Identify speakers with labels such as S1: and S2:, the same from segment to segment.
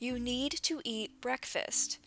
S1: You need to eat breakfast.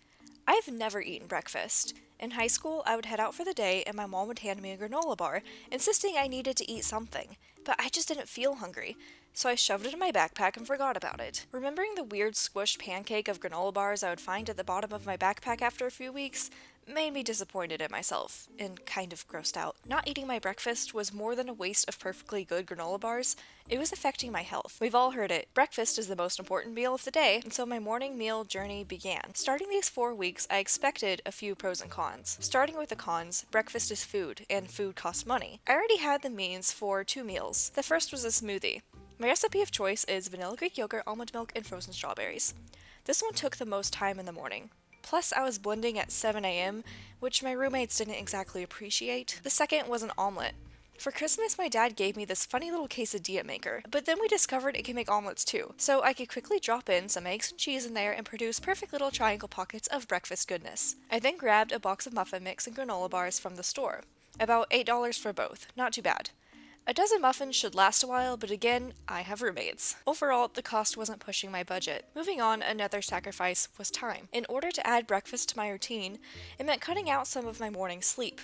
S1: I've never eaten breakfast. In high school, I would head out for the day and my mom would hand me a granola bar, insisting I needed to eat something. But I just didn't feel hungry, so I shoved it in my backpack and forgot about it. Remembering the weird squished pancake of granola bars I would find at the bottom of my backpack after a few weeks made me disappointed in myself and kind of grossed out. Not eating my breakfast was more than a waste of perfectly good granola bars, it was affecting my health. We've all heard it. Breakfast is the most important meal of the day, and so my morning meal journey began. Starting these 4 weeks, I expected a few pros and cons. Starting with the cons, breakfast is food, and food costs money. I already had the means for 2 meals. The first was a smoothie. My recipe of choice is vanilla Greek yogurt, almond milk, and frozen strawberries. This one took the most time in the morning. Plus, I was blending at 7 a.m., which my roommates didn't exactly appreciate. The second was an omelet. For Christmas, my dad gave me this funny little quesadilla maker, but then we discovered it can make omelets too, so I could quickly drop in some eggs and cheese in there and produce perfect little triangle pockets of breakfast goodness. I then grabbed a box of muffin mix and granola bars from the store. About $8 for both, not too bad. A dozen muffins should last a while, but again, I have roommates. Overall, the cost wasn't pushing my budget. Moving on, another sacrifice was time. In order to add breakfast to my routine, it meant cutting out some of my morning sleep.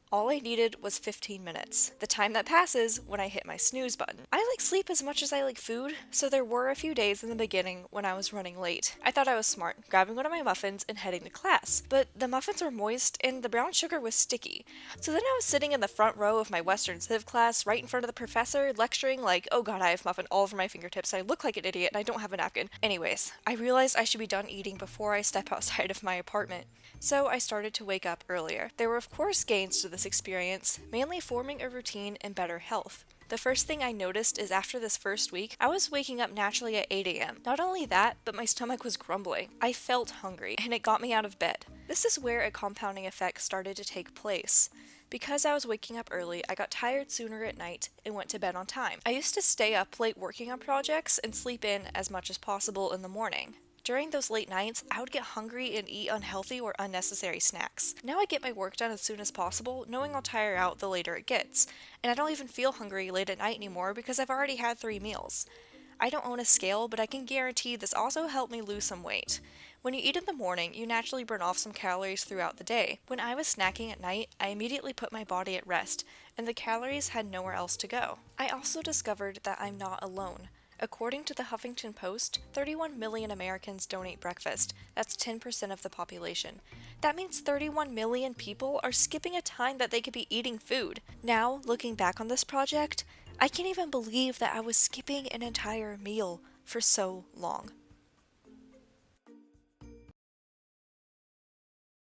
S1: All I needed was 15 minutes, the time that passes when I hit my snooze button. I like sleep as much as I like food, so there were a few days in the beginning when I was running late. I thought I was smart, grabbing one of my muffins and heading to class, but the muffins were moist and the brown sugar was sticky. So then I was sitting in the front row of my Western Civ class, right in front of the professor, lecturing like, oh god, I have muffin all over my fingertips, I look like an idiot, and I don't have a napkin. Anyways, I realized I should be done eating before I step outside of my apartment. So I started to wake up earlier. There were of course gains to this experience, mainly forming a routine and better health. The first thing I noticed is after this first week, I was waking up naturally at 8 a.m. Not only that, but my stomach was grumbling. I felt hungry, and it got me out of bed. This is where a compounding effect started to take place. Because I was waking up early, I got tired sooner at night and went to bed on time. I used to stay up late working on projects and sleep in as much as possible in the morning. During those late nights, I would get hungry and eat unhealthy or unnecessary snacks. Now I get my work done as soon as possible, knowing I'll tire out the later it gets, and I don't even feel hungry late at night anymore because I've already had 3 meals. I don't own a scale, but I can guarantee this also helped me lose some weight. When you eat in the morning, you naturally burn off some calories throughout the day. When I was snacking at night, I immediately put my body at rest, and the calories had nowhere else to go. I also discovered that I'm not alone. According to the Huffington Post, 31 million Americans don't eat breakfast. That's 10% of the population. That means 31 million people are skipping a time that they could be eating food. Now, looking back on this project, I can't even believe that I was skipping an entire meal for so long.